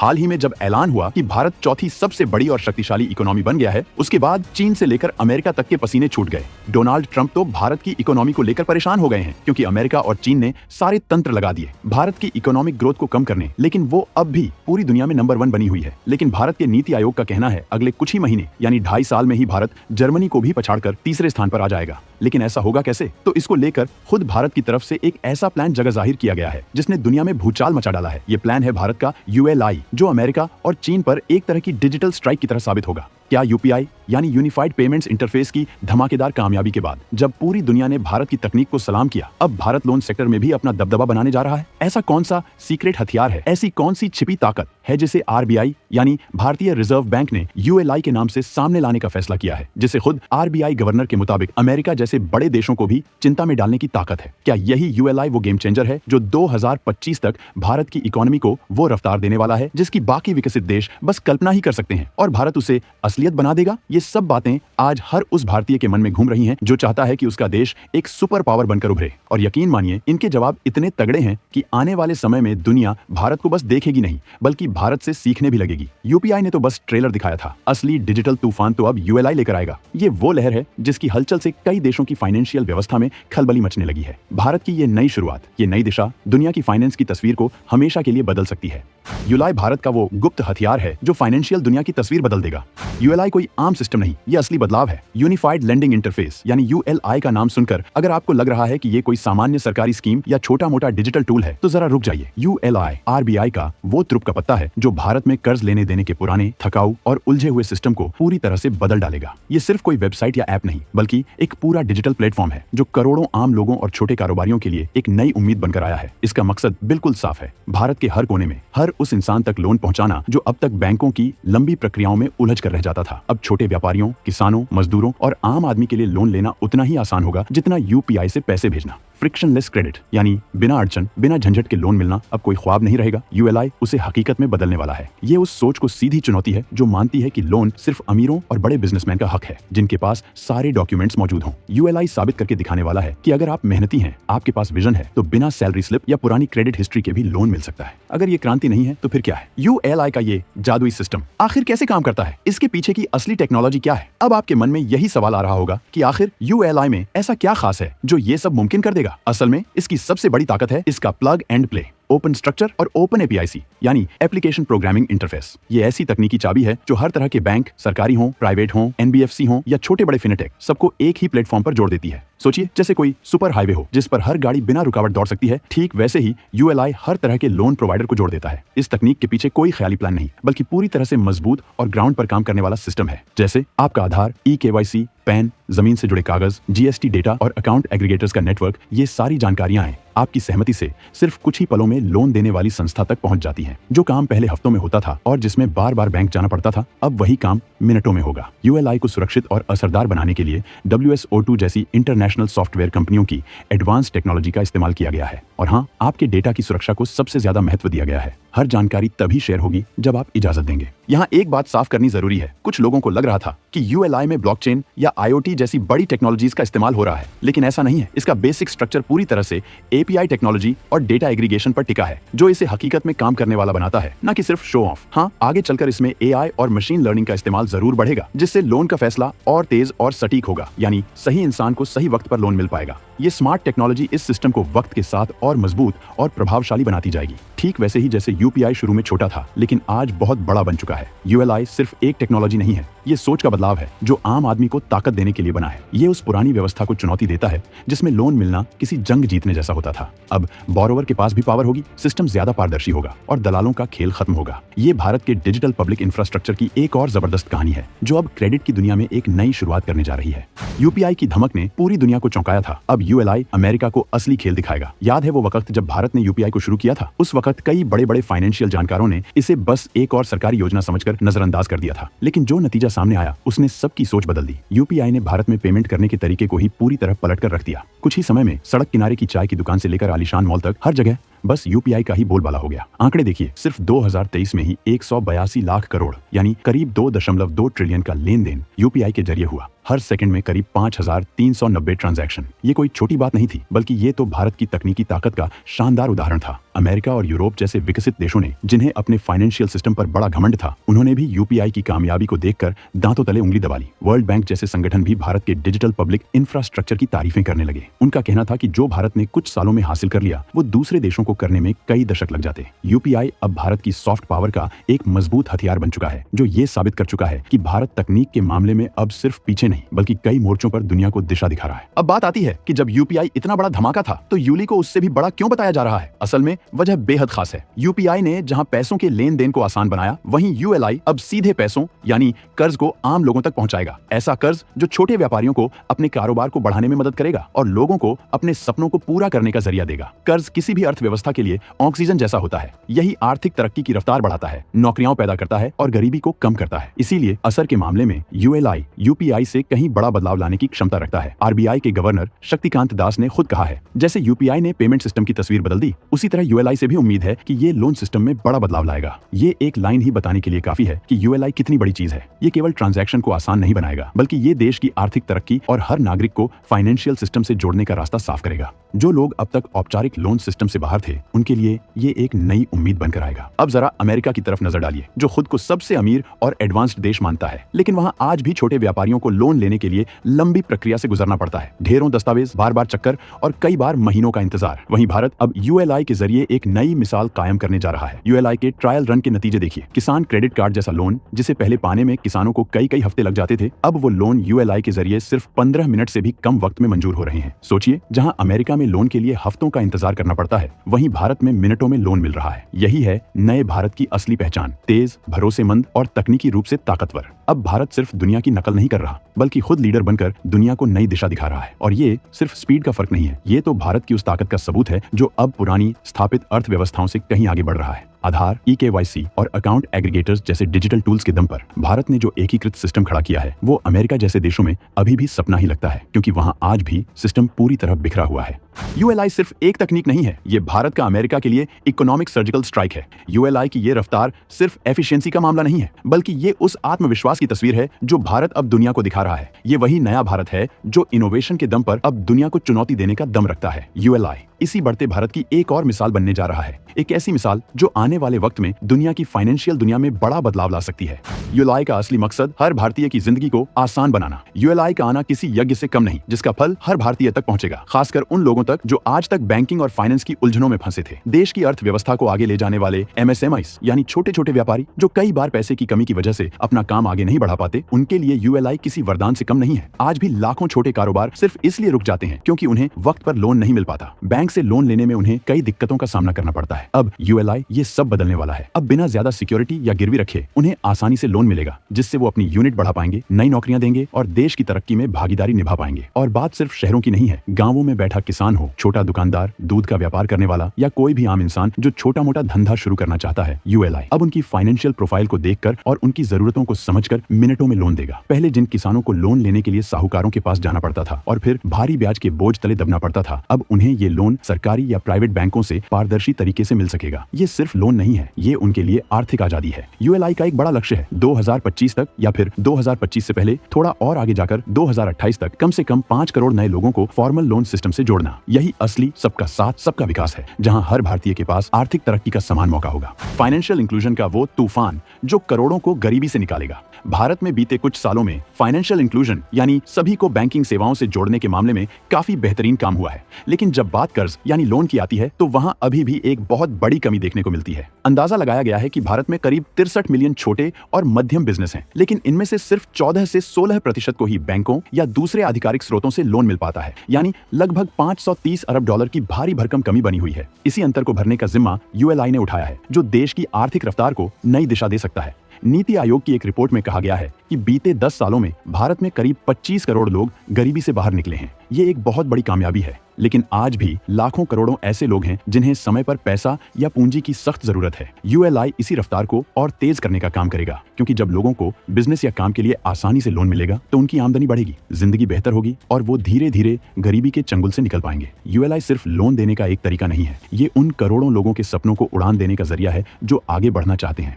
हाल ही में जब ऐलान हुआ कि भारत चौथी सबसे बड़ी और शक्तिशाली इकोनॉमी बन गया है, उसके बाद चीन से लेकर अमेरिका तक के पसीने छूट गए। डोनाल्ड ट्रंप तो भारत की इकोनॉमी को लेकर परेशान हो गए हैं, क्योंकि अमेरिका और चीन ने सारे तंत्र लगा दिए भारत की इकोनॉमिक ग्रोथ को कम करने, लेकिन वो अब भी पूरी दुनिया में नंबर 1 बनी हुई है। लेकिन भारत के नीति आयोग का कहना है अगले कुछ ही महीने यानी 2.5 साल में ही भारत जर्मनी को भी पछाड़कर तीसरे स्थान पर आ जाएगा। लेकिन ऐसा होगा कैसे? तो इसको लेकर खुद भारत की तरफ से एक ऐसा प्लान जगह जाहिर किया गया है जिसने दुनिया में भूचाल मचा डाला है। ये प्लान है भारत का ULI, जो अमेरिका और चीन पर एक तरह की डिजिटल स्ट्राइक की तरह साबित होगा। क्या UPI यानी यूनिफाइड पेमेंट्स इंटरफेस की धमाकेदार कामयाबी के बाद जब पूरी दुनिया ने भारत की तकनीक को सलाम किया, अब भारत लोन सेक्टर में भी अपना दबदबा बनाने जा रहा है? ऐसा कौन सा सीक्रेट हथियार है, ऐसी कौन सी छिपी ताकत है जिसे RBI यानी भारतीय रिजर्व बैंक ने ULI के नाम से सामने लाने का फैसला किया है, जिसे खुद RBI गवर्नर के मुताबिक अमेरिका जैसे बड़े देशों को भी चिंता में डालने की ताकत है? क्या यही ULI वो गेम चेंजर है जो 2025 तक भारत की इकोनॉमी को वो रफ्तार देने वाला है जिसकी बाकी विकसित देश बस कल्पना ही कर सकते हैं, और भारत उसे असलियत बना देगा? ये सब बातें आज हर उस भारतीय के मन में घूम रही हैं जो चाहता है कि उसका देश एक सुपर पावर बनकर उभरे। और यकीन मानिए, इनके जवाब इतने तगड़े हैं कि आने वाले समय में दुनिया भारत को बस देखेगी नहीं, बल्कि भारत से सीखने भी लगेगी। UPI ने तो बस ट्रेलर दिखाया था, असली डिजिटल तूफान तो अब ULI लेकर आएगा। ये वो लहर है जिसकी हलचल से कई देशों की फाइनेंशियल व्यवस्था में खलबली मचने लगी है। भारत की ये नई शुरुआत, ये नई दिशा दुनिया की फाइनेंस की तस्वीर को हमेशा के लिए बदल सकती है। ULI भारत का वो गुप्त हथियार है जो फाइनेंशियल दुनिया की तस्वीर बदल देगा। ULI कोई आम सिस्टम नहीं, ये असली बदलाव है। यूनिफाइड लेंडिंग इंटरफेस यानी ULI का नाम सुनकर अगर आपको लग रहा है कि ये कोई सामान्य सरकारी स्कीम या छोटा मोटा डिजिटल टूल है, तो जरा रुक जाइए। ULI RBI का वो तुरुप का पत्ता है जो भारत में कर्ज लेने देने के पुराने, थकाऊ और उलझे हुए सिस्टम को पूरी तरह से बदल डालेगा। ये सिर्फ कोई वेबसाइट या ऐप नहीं, बल्कि एक पूरा डिजिटल प्लेटफॉर्म है जो करोड़ों आम लोगों और छोटे कारोबारियों के लिए एक नई उम्मीद बनकर आया है। इसका मकसद बिल्कुल साफ है, भारत के हर कोने में हर उस इंसान तक लोन पहुंचाना जो अब तक बैंकों की लंबी प्रक्रियाओं में उलझ कर रह जाता था। अब छोटे व्यापारियों, किसानों, मजदूरों और आम आदमी के लिए लोन लेना उतना ही आसान होगा जितना UPI से पैसे भेजना। फ्रिक्शनलेस क्रेडिट यानी बिना अड़चन, बिना झंझट के लोन मिलना अब कोई ख्वाब नहीं रहेगा। ULI उसे हकीकत में बदलने वाला है। ये उस सोच को सीधी चुनौती है जो मानती है कि लोन सिर्फ अमीरों और बड़े बिजनेसमैन का हक है, जिनके पास सारे डॉक्यूमेंट्स मौजूद हों। ULI साबित करके दिखाने वाला है कि अगर आप मेहनती हैं, आपके पास विजन है, तो बिना सैलरी स्लिप या पुरानी क्रेडिट हिस्ट्री के भी लोन मिल सकता है। अगर ये क्रांति नहीं है तो फिर क्या है? ULI का ये जादुई सिस्टम आखिर कैसे काम करता है? इसके पीछे की असली टेक्नोलॉजी क्या है? अब आपके मन में यही सवाल आ रहा होगा कि आखिर ULI में ऐसा क्या खास है जो ये सब मुमकिन कर देगा? असल में इसकी सबसे बड़ी ताकत है इसका plug and play, open structure और ओपन APIC यानी एप्लीकेशन प्रोग्रामिंग इंटरफेस। ये ऐसी तकनीकी चाबी है जो हर तरह के बैंक, सरकारी हों, प्राइवेट हों, NBFC हों या छोटे बड़े फिनटेक, सबको एक ही प्लेटफॉर्म पर जोड़ देती है। सोचिए, जैसे कोई सुपर हाईवे हो जिस पर हर गाड़ी बिना रुकावट दौड़ सकती है, ठीक वैसे ही ULI हर तरह के लोन प्रोवाइडर को जोड़ देता है। इस तकनीक के पीछे कोई ख्याली प्लान नहीं, बल्कि पूरी तरह से मजबूत और ग्राउंड पर काम करने वाला सिस्टम है। जैसे आपका आधार, eKYC, पैन, जमीन से जुड़े कागज, GST डेटा और अकाउंट एग्रीगेटर्स का नेटवर्क, ये सारी जानकारियां हैं आपकी सहमति से सिर्फ कुछ ही पलों में लोन देने वाली संस्था तक पहुंच जाती हैं। जो काम पहले हफ्तों में होता था और जिसमें बार बार बैंक जाना पड़ता था, अब वही काम मिनटों में होगा। ULI को सुरक्षित और असरदार बनाने के लिए WSO2 जैसी इंटरनेशनल सॉफ्टवेयर कंपनियों की एडवांस टेक्नोलॉजी का इस्तेमाल किया गया है। और हाँ, आपके डेटा की सुरक्षा को सबसे ज्यादा महत्व दिया गया है। हर जानकारी तभी शेयर होगी जब आप इजाजत देंगे। यहाँ एक बात साफ करनी जरूरी है। कुछ लोगों को लग रहा था कि ULI में ब्लॉकचेन या IoT जैसी बड़ी टेक्नोलॉजीज का इस्तेमाल हो रहा है, लेकिन ऐसा नहीं है। इसका बेसिक स्ट्रक्चर पूरी तरह से API टेक्नोलॉजी और डेटा एग्रीगेशन पर टिका है, जो इसे हकीकत में काम करने वाला बनाता है, न कि सिर्फ शो ऑफ। हाँ, आगे चलकर इसमें AI और मशीन लर्निंग का इस्तेमाल जरूर बढ़ेगा, जिससे लोन का फैसला और तेज और सटीक होगा, यानी सही इंसान को सही वक्त पर लोन मिल पाएगा। ये स्मार्ट टेक्नोलॉजी इस सिस्टम को वक्त के साथ और मजबूत और प्रभावशाली बनाती जाएगी, ठीक वैसे ही जैसे UPI शुरू में छोटा था लेकिन आज बहुत बड़ा बन चुका है। ULI सिर्फ एक टेक्नोलॉजी नहीं है, ये सोच का बदलाव है जो आम आदमी को ताकत देने के लिए बना है। ये उस पुरानी व्यवस्था को चुनौती देता है जिसमें लोन मिलना किसी जंग जीतने जैसा होता था। अब बोरोवर के पास भी पावर होगी, सिस्टम ज्यादा पारदर्शी होगा और दलालों का खेल खत्म होगा। ये भारत के डिजिटल पब्लिक इंफ्रास्ट्रक्चर की एक और जबरदस्त कहानी है जो अब क्रेडिट की दुनिया में एक नई शुरुआत करने जा रही है। UPI की धमक ने पूरी दुनिया को चौंकाया था, अब ULI अमेरिका को असली खेल दिखाएगा। याद है वो वक्त जब भारत ने UPI को शुरू किया था? उस वक्त कई बड़े बड़े फाइनेंशियल जानकारों ने इसे बस एक और सरकारी योजना समझकर नजरअंदाज कर दिया था, लेकिन जो नतीजा सामने आया उसने सबकी सोच बदल दी। UPI ने भारत में पेमेंट करने के तरीके को ही पूरी तरह पलट कर रख दिया। कुछ ही समय में सड़क किनारे की चाय की दुकान से लेकर आलीशान मॉल तक हर जगह बस यूपीआई का ही बोलबाला हो गया। आंकड़े देखिए, सिर्फ 2023 में ही 182 लाख करोड़ यानी करीब 2.2 ट्रिलियन का लेन देन यूपीआई के जरिए हुआ। हर सेकंड में करीब 5,390 ट्रांजैक्शन। ये कोई छोटी बात नहीं थी, बल्कि ये तो भारत की तकनीकी ताकत का शानदार उदाहरण था। अमेरिका और यूरोप जैसे विकसित देशों ने, जिन्हें अपने फाइनेंशियल सिस्टम पर बड़ा घमंड था, उन्होंने भी यूपीआई की कामयाबी को देखकर दांतों तले उंगली दबा ली। वर्ल्ड बैंक जैसे संगठन भी भारत के डिजिटल पब्लिक इंफ्रास्ट्रक्चर की तारीफें करने लगे। उनका कहना था कि जो भारत ने कुछ सालों में हासिल कर लिया, वो दूसरे देशों को करने में कई दशक लग जाते। यूपीआई अब भारत की सॉफ्ट पावर का एक मजबूत हथियार बन चुका है, जो ये साबित कर चुका है कि भारत तकनीक के मामले में अब सिर्फ पीछे नहीं, बल्कि कई मोर्चों पर दुनिया को दिशा दिखा रहा है। अब बात आती है कि जब यूपीआई इतना बड़ा धमाका था, तो यूली को उससे भी बड़ा क्यों बताया जा रहा है? असल में वजह बेहद खास है। यूपीआई ने जहां पैसों के लेन देन को आसान बनाया, वहीं यूएलआई अब सीधे पैसों यानी कर्ज को आम लोगों तक पहुंचाएगा। ऐसा कर्ज जो छोटे व्यापारियों को अपने कारोबार को बढ़ाने में मदद करेगा और लोगों को अपने सपनों को पूरा करने का जरिया देगा। कर्ज किसी भी अर्थव्यवस्था के लिए ऑक्सीजन जैसा होता है। यही आर्थिक तरक्की की रफ्तार बढ़ाता है, नौकरियां पैदा करता है और गरीबी को कम करता है। इसीलिए असर के मामले में यूएलआई यूपीआई से कहीं बड़ा बदलाव लाने की क्षमता रखता है। आरबीआई के गवर्नर शक्तिकांत दास ने खुद कहा है, जैसे यूपीआई ने पेमेंट सिस्टम की तस्वीर बदल दी, उसी तरह यूएलआई से भी उम्मीद है कि ये लोन सिस्टम में बड़ा बदलाव लाएगा। ये एक लाइन ही बताने के लिए काफी है कि यूएलआई कितनी बड़ी चीज है। ये केवल ट्रांजैक्शन को आसान नहीं बनाएगा, बल्कि ये देश की आर्थिक तरक्की और हर नागरिक को फाइनेंशियल सिस्टम से जोड़ने का रास्ता साफ करेगा। जो लोग अब तक औपचारिक लोन सिस्टम से बाहर थे, उनके लिए ये एक नई उम्मीद बनकर आएगा। अब जरा अमेरिका की तरफ नजर डालिए, जो खुद को सबसे अमीर और एडवांस्ड देश मानता है, लेकिन वहां आज भी छोटे व्यापारियों को लोन लेने के लिए लंबी प्रक्रिया से गुजरना पड़ता है। ढेरों दस्तावेज, बार बार चक्कर और कई बार महीनों का इंतजार। वहीं भारत अब यूएलआई के जरिए एक नई मिसाल कायम करने जा रहा है। यूएलआई के ट्रायल रन के नतीजे देखिए। किसान क्रेडिट कार्ड जैसा लोन, जिसे पहले पाने में किसानों को कई हफ्ते लग जाते थे, अब वो लोन यूएलआई के जरिए सिर्फ 15 मिनट से भी कम वक्त में मंजूर हो रहे हैं। सोचिए, जहां अमेरिका में लोन के लिए हफ्तों का इंतजार करना पड़ता है, वहीं भारत में मिनटों में लोन मिल रहा है। यही है नए भारत की असली पहचान, तेज, भरोसेमंद और तकनीकी रूप से ताकतवर। अब भारत सिर्फ दुनिया की नकल नहीं कर रहा, बल्कि खुद लीडर बनकर दुनिया को नई दिशा दिखा रहा है। और ये सिर्फ स्पीड का फर्क नहीं है, ये तो भारत की उस ताकत का सबूत है जो अब पुरानी स्थापित अर्थव्यवस्थाओं से कहीं आगे बढ़ रहा है। आधार, ई-केवाईसी और अकाउंट एग्रीगेटर्स जैसे डिजिटल टूल्स के दम पर भारत ने जो एकीकृत सिस्टम खड़ा किया है, वो अमेरिका जैसे देशों में अभी भी सपना ही लगता है, क्योंकि वहां आज भी सिस्टम पूरी तरह बिखरा हुआ है। यूएलआई सिर्फ एक तकनीक नहीं है, ये भारत का अमेरिका के लिए इकोनॉमिक सर्जिकल स्ट्राइक है। यूएलआई की ये रफ्तार सिर्फ एफिशिएंसी का मामला नहीं है, बल्कि ये उस आत्मविश्वास की तस्वीर है जो भारत अब दुनिया को दिखा रहा है। ये वही नया भारत है जो इनोवेशन के दम पर अब दुनिया को चुनौती देने का दम रखता है। यूएलआई इसी बढ़ते भारत की एक और मिसाल बनने जा रहा है, एक ऐसी मिसाल जो आने वाले वक्त में दुनिया की फाइनेंशियल दुनिया में बड़ा बदलाव ला सकती है। यूएलआई का असली मकसद हर भारतीय की जिंदगी को आसान बनाना। यूएलआई का आना किसी यज्ञ से कम नहीं, जिसका फल हर भारतीय तक पहुंचेगा, खासकर उन लोगों तक जो आज तक बैंकिंग और फाइनेंस की उलझनों में फंसे थे। देश की अर्थव्यवस्था को आगे ले जाने वाले एमएसएमईज यानी छोटे छोटे व्यापारी, जो कई बार पैसे की कमी की वजह से अपना काम आगे नहीं बढ़ा पाते, उनके लिए यूएलआई किसी वरदान से कम नहीं है। आज भी लाखों छोटे कारोबार सिर्फ इसलिए रुक जाते हैं क्योंकि उन्हें वक्त पर लोन नहीं मिल पाता। बैंक से लोन लेने में उन्हें कई दिक्कतों का सामना करना पड़ता है। अब यूएलआई ये सब बदलने वाला है। अब बिना ज्यादा सिक्योरिटी या गिरवी रखे उन्हें आसानी से लोन मिलेगा, जिससे वो अपनी यूनिट बढ़ा पाएंगे, नई नौकरियां देंगे और देश की तरक्की में भागीदारी निभा पाएंगे। और बात सिर्फ शहरों की नहीं है, गांवों में बैठा किसान हो, छोटा दुकानदार, दूध का व्यापार करने वाला या कोई भी आम इंसान जो छोटा मोटा धंधा शुरू करना चाहता है, यूएलआई अब उनकी फाइनेंशियल प्रोफाइल को देखकर और उनकी जरूरतों को समझकर मिनटों में लोन देगा। पहले जिन किसानों को लोन लेने के लिए साहूकारों के पास जाना पड़ता था और फिर भारी ब्याज के बोझ तले दबना पड़ता था, अब उन्हें ये लोन सरकारी या प्राइवेट बैंकों से पारदर्शी तरीके से मिल सकेगा। ये सिर्फ लोन नहीं है, ये उनके लिए आर्थिक आजादी है। यूएलआई का एक बड़ा लक्ष्य है 2025 तक या फिर 2025 से पहले थोड़ा और आगे जाकर 2028 तक कम से कम 5 करोड़ नए लोगों को फॉर्मल लोन सिस्टम से जोड़ना। यही असली सबका साथ सबका विकास है, जहां हर भारतीय के पास आर्थिक तरक्की का समान मौका होगा। फाइनेंशियल इंक्लूजन का वो तूफान जो करोड़ों को गरीबी से निकालेगा। भारत में बीते कुछ सालों में फाइनेंशियल इंक्लूजन यानी सभी को बैंकिंग सेवाओं से जोड़ने के मामले में काफी बेहतरीन काम हुआ है, लेकिन जब बात कर्ज यानी लोन की आती है तो वहां अभी भी एक बहुत बड़ी कमी देखने को मिलती है। अंदाजा लगाया गया है कि भारत में करीब 63 मिलियन छोटे और मध्यम बिजनेस हैं, लेकिन इनमें से सिर्फ 14 से 16% को ही बैंकों या दूसरे आधिकारिक स्रोतों से लोन मिल पाता है, यानी लगभग 530 अरब डॉलर की भारी भरकम कमी बनी हुई है। इसी अंतर को भरने का जिम्मा यूएलआई ने उठाया है, जो देश की आर्थिक रफ्तार को नई दिशा दे सकता है। नीति आयोग की एक रिपोर्ट में कहा गया है कि बीते 10 सालों में भारत में करीब 25 करोड़ लोग गरीबी से बाहर निकले हैं। ये एक बहुत बड़ी कामयाबी है, लेकिन आज भी लाखों करोड़ों ऐसे लोग हैं जिन्हें समय पर पैसा या पूंजी की सख्त जरूरत है। यूएलआई इसी रफ्तार को और तेज करने का काम करेगा, क्योंकि जब लोगों को बिजनेस या काम के लिए आसानी से लोन मिलेगा तो उनकी आमदनी बढ़ेगी, जिंदगी बेहतर होगी और वो धीरे धीरे गरीबी के चंगुल से निकल पाएंगे। यूएलआई सिर्फ लोन देने का एक तरीका नहीं है, ये उन करोड़ों लोगों के सपनों को उड़ान देने का जरिया है जो आगे बढ़ना चाहते हैं।